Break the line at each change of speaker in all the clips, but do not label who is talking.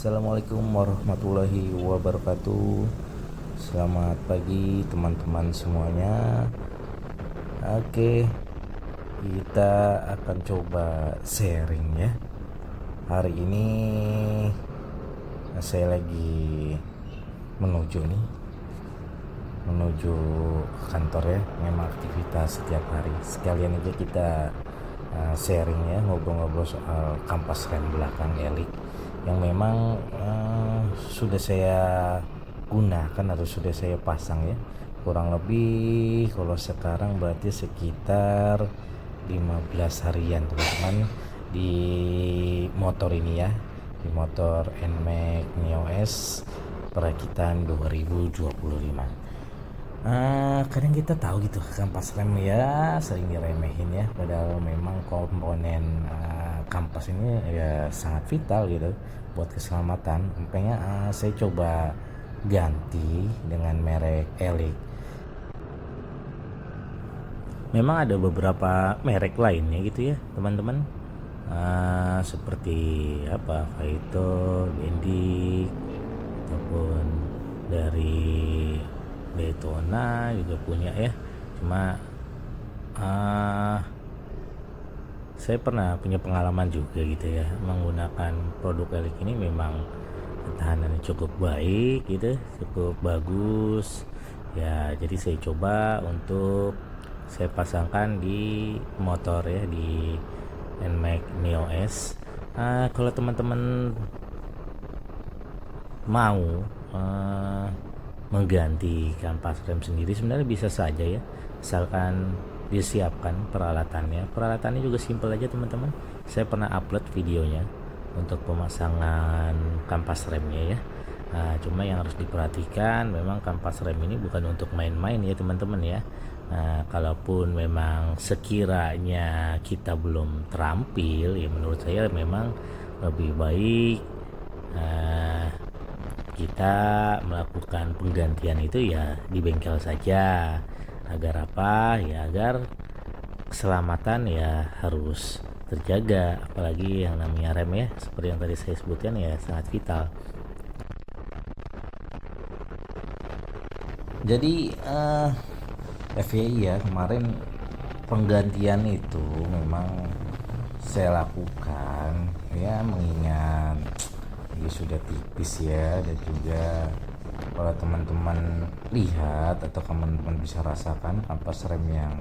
Assalamualaikum warahmatullahi wabarakatuh. Selamat pagi teman-teman semuanya. Oke, kita akan coba sharing ya. Hari ini saya lagi menuju kantor ya. Memang aktivitas setiap hari. Sekalian aja kita sharing ya, ngobrol-ngobrol soal kampas rem belakang Elik yang memang sudah saya gunakan atau sudah saya pasang ya, kurang lebih kalau sekarang berarti sekitar 15 harian teman-teman di motor ini ya, di motor NMAX Neo S perakitan 2025. Kadang kita tahu gitu kampas rem ya sering diremehin ya, padahal memang komponen kampas ini ya sangat vital gitu buat keselamatan. Makanya saya coba ganti dengan merek Elik. Memang ada beberapa merek lainnya gitu ya teman-teman, seperti Faito, Bendik, ataupun dari Daytona juga punya ya. Cuma saya pernah punya pengalaman juga gitu ya menggunakan produk Elik ini. Memang ketahanannya cukup baik gitu, cukup bagus ya. Jadi saya coba untuk saya pasangkan di motor ya, di NMAX Neo S. Kalau teman-teman mau mengganti kampas rem sendiri sebenarnya bisa saja ya, asalkan disiapkan peralatannya juga simpel aja teman-teman. Saya pernah upload videonya untuk pemasangan kampas remnya ya. Cuma yang harus diperhatikan, memang kampas rem ini bukan untuk main-main ya teman-teman ya. Kalaupun memang sekiranya kita belum terampil ya, menurut saya memang lebih baik kita melakukan penggantian itu ya di bengkel saja. Agar apa ya, agar keselamatan ya harus terjaga, apalagi yang namanya rem ya, seperti yang tadi saya sebutkan ya, sangat vital. Jadi FYI ya, kemarin penggantian itu memang saya lakukan ya, mengingat ini sudah tipis ya, dan juga kalau teman-teman lihat atau teman-teman bisa rasakan kampas rem yang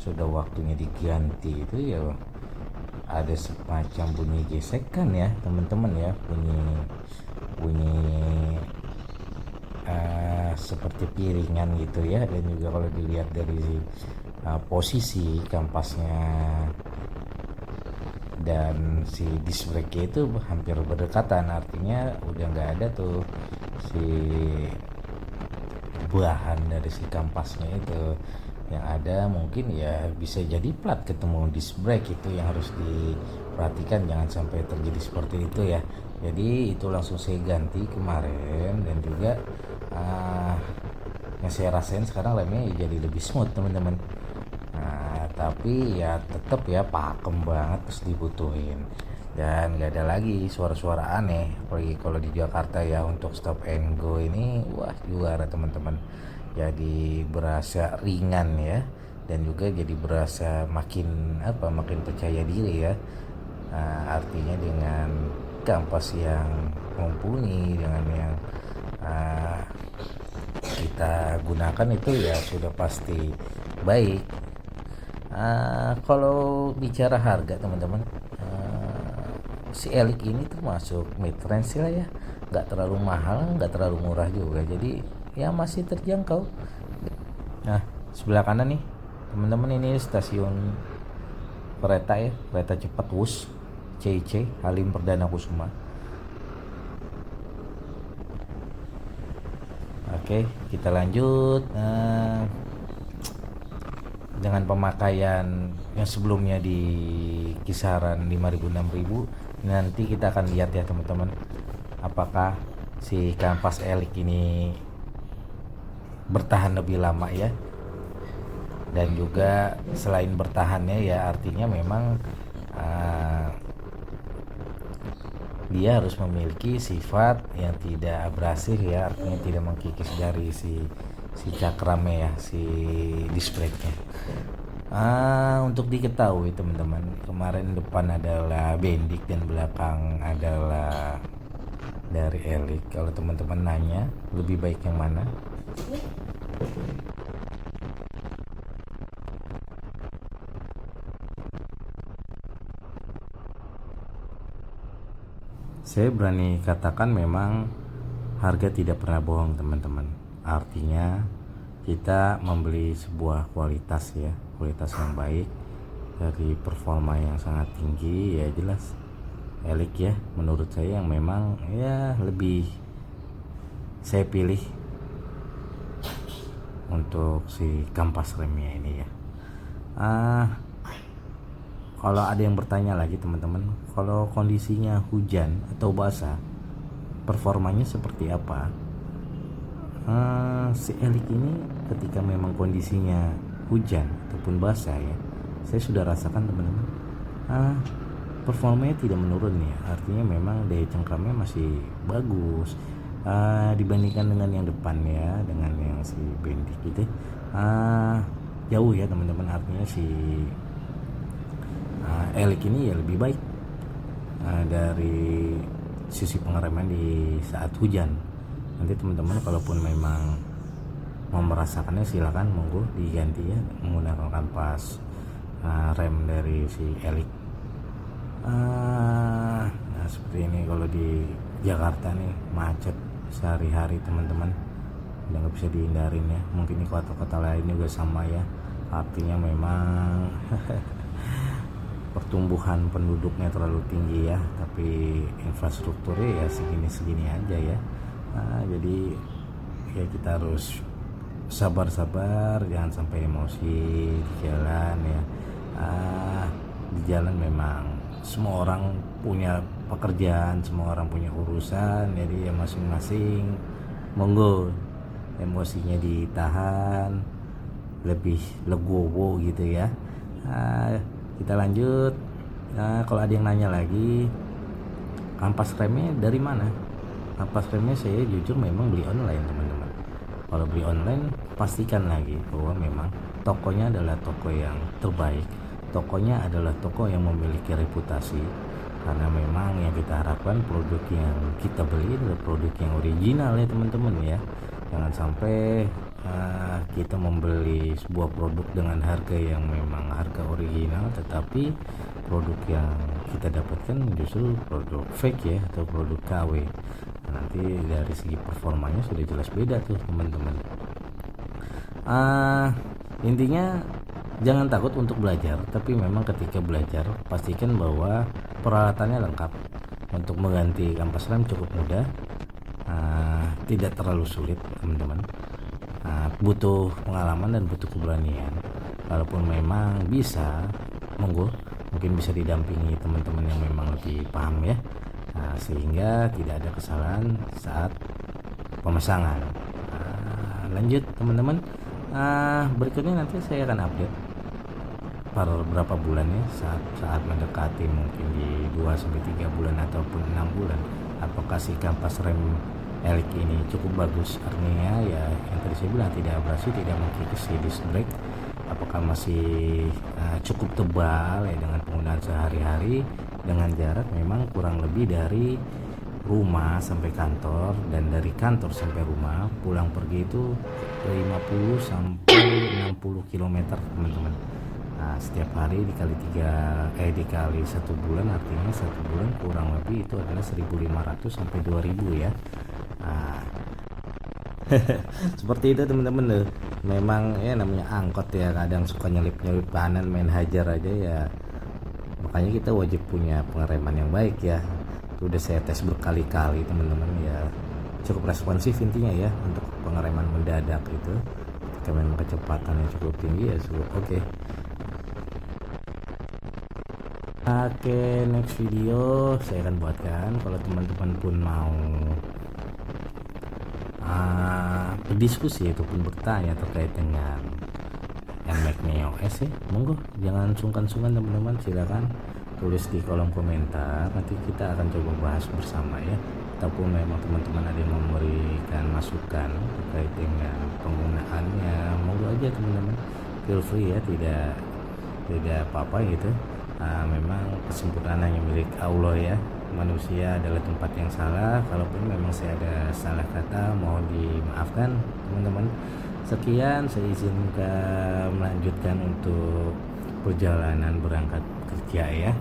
sudah waktunya diganti itu ya ada semacam bunyi gesekan ya teman-teman ya, bunyi seperti piringan gitu ya. Dan juga kalau dilihat dari posisi kampasnya dan si disc brake itu hampir berdekatan, artinya udah nggak ada tuh si bahan dari si kampasnya itu. Yang ada mungkin ya bisa jadi plat ketemu disc brake, itu yang harus diperhatikan, jangan sampai terjadi seperti itu ya. Jadi itu langsung saya ganti kemarin, dan juga yang saya rasain sekarang remnya jadi lebih smooth teman-teman. Tapi ya tetap ya pakem banget terus dibutuhin, dan gak ada lagi suara-suara aneh. Apalagi kalau di Jakarta ya, untuk stop and go ini wah juara teman-teman. Jadi berasa ringan ya, dan juga jadi berasa makin percaya diri ya. Artinya dengan kampas yang mumpuni, dengan yang kita gunakan itu ya sudah pasti baik. Kalau bicara harga teman-teman, si Elik ini termasuk mid range lah ya, nggak terlalu mahal, nggak terlalu murah juga, jadi ya masih terjangkau. Nah, sebelah kanan nih teman-teman, ini stasiun kereta ya, kereta cepat Wus CIC Halim Perdana Kusuma. Oke, kita lanjut. Dengan pemakaian yang sebelumnya di kisaran 5.000 6.000, nanti kita akan lihat ya teman-teman, apakah si kampas Elik ini bertahan lebih lama ya. Dan juga selain bertahannya ya, artinya memang dia harus memiliki sifat yang tidak abrasif ya, artinya tidak mengkikis dari si cakramnya ya, si displaynya. Untuk diketahui teman-teman, kemarin depan adalah bendik dan belakang adalah dari Elik. Kalau teman-teman nanya lebih baik yang mana, saya berani katakan memang harga tidak pernah bohong teman-teman. Artinya kita membeli sebuah kualitas ya, kualitas yang baik dari performa yang sangat tinggi ya, jelas Elik ya menurut saya yang memang ya lebih saya pilih untuk si kampas remnya ini ya. Kalau ada yang bertanya lagi teman-teman, kalau kondisinya hujan atau basah, performanya seperti apa? Si Elik ini ketika memang kondisinya hujan ataupun basah ya, saya sudah rasakan teman-teman, performanya tidak menurun ya. Artinya memang daya cengkramnya masih bagus dibandingkan dengan yang depan ya, dengan yang si bendik gitu. Jauh ya teman-teman, artinya si Elik ini ya lebih baik dari sisi pengereman di saat hujan. Nanti teman-teman kalaupun memang mau merasakannya silakan monggo diganti ya menggunakan kampas rem dari si Elik. Nah seperti ini kalau di Jakarta nih macet sehari-hari teman-teman, udah nggak bisa dihindarin ya. Mungkin di kota-kota lain juga sama ya, artinya memang pertumbuhan penduduknya terlalu tinggi ya, tapi infrastrukturnya ya segini-segini aja ya. Jadi ya kita harus sabar-sabar, jangan sampai emosi di jalan ya. Di jalan memang semua orang punya pekerjaan, semua orang punya urusan, jadi ya masing-masing monggo emosinya ditahan, lebih legowo gitu ya. Kita lanjut. Kalau ada yang nanya lagi, kampas remnya dari mana? Kampas remnya saya jujur memang beli online teman-teman. Kalau beli online pastikan lagi bahwa memang tokonya adalah toko yang terbaik, tokonya adalah toko yang memiliki reputasi, karena memang yang kita harapkan produk yang kita beli adalah produk yang original ya teman-teman ya. Jangan sampai kita membeli sebuah produk dengan harga yang memang harga original, tetapi produk yang kita dapatkan justru produk fake ya, atau produk KW. Nanti dari segi performanya sudah jelas beda tuh teman-teman. Intinya jangan takut untuk belajar, tapi memang ketika belajar pastikan bahwa peralatannya lengkap. Untuk mengganti kampas rem cukup mudah, tidak terlalu sulit teman-teman. Butuh pengalaman dan butuh keberanian. Walaupun memang bisa, monggo mungkin bisa didampingi teman-teman yang memang lebih paham ya, sehingga tidak ada kesalahan saat pemasangan. Lanjut teman-teman, berikutnya nanti saya akan update per berapa bulan ya, saat mendekati mungkin di 2-3 bulan ataupun 6 bulan, apakah si kampas rem Elik ini cukup bagus, artinya ya yang tadi saya bilang tidak abrasi, tidak mengkikis si disc brake, apakah masih cukup tebal ya dengan penggunaan sehari-hari, dengan jarak memang kurang lebih dari rumah sampai kantor dan dari kantor sampai rumah pulang pergi itu 50 sampai 60 km teman-teman. Setiap hari dikali 1 bulan, artinya 1 bulan kurang lebih itu adalah 1.500 sampai 2.000 ya. Seperti itu teman-teman loh. Memang ya namanya angkot ya, kadang suka nyelip-nyelip kanan, main hajar aja ya. Makanya kita wajib punya pengereman yang baik ya. Itu udah saya tes berkali-kali teman-teman ya. Cukup responsif intinya ya untuk pengereman mendadak itu. Ketika memang kecepatannya cukup tinggi ya cukup oke. Oke, next video saya akan buatkan. Kalau teman-teman pun mau berdiskusi ataupun bertanya terkait dengan NMAX Neo S ya, monggo jangan sungkan-sungkan teman-teman, silakan tulis di kolom komentar, nanti kita akan coba bahas bersama ya. Ataupun memang teman-teman ada yang memberikan masukan terkait dengan penggunaannya, monggo aja teman-teman, feel free ya, tidak apa-apa gitu. Memang kesempurnaan hanya milik Allah ya, manusia adalah tempat yang salah. Kalaupun memang saya ada salah kata, mohon dimaafkan teman-teman. Sekian, saya izinkan melanjutkan untuk perjalanan berangkat kerja ya.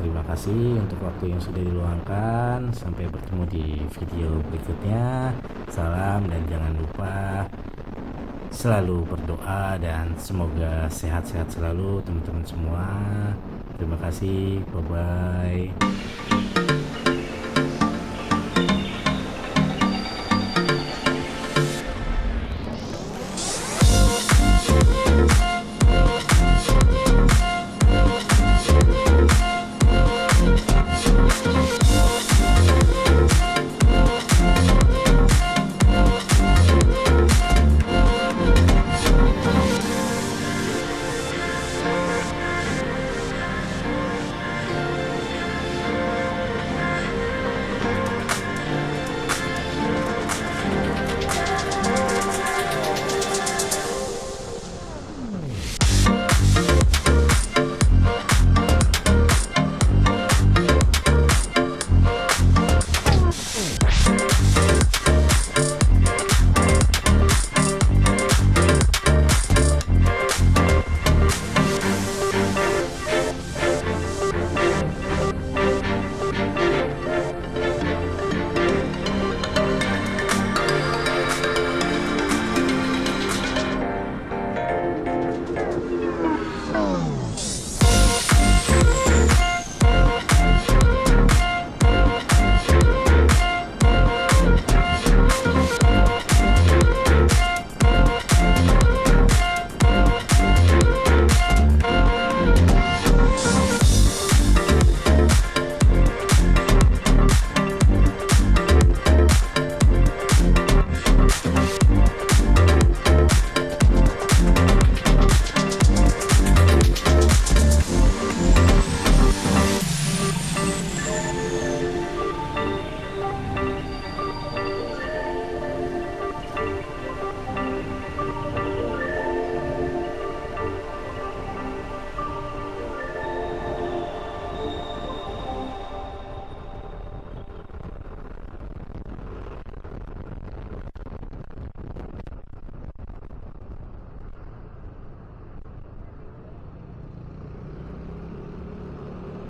Terima kasih untuk waktu yang sudah diluangkan. Sampai bertemu di video berikutnya. Salam, dan jangan lupa selalu berdoa dan semoga sehat-sehat selalu teman-teman semua. Terima kasih, bye bye.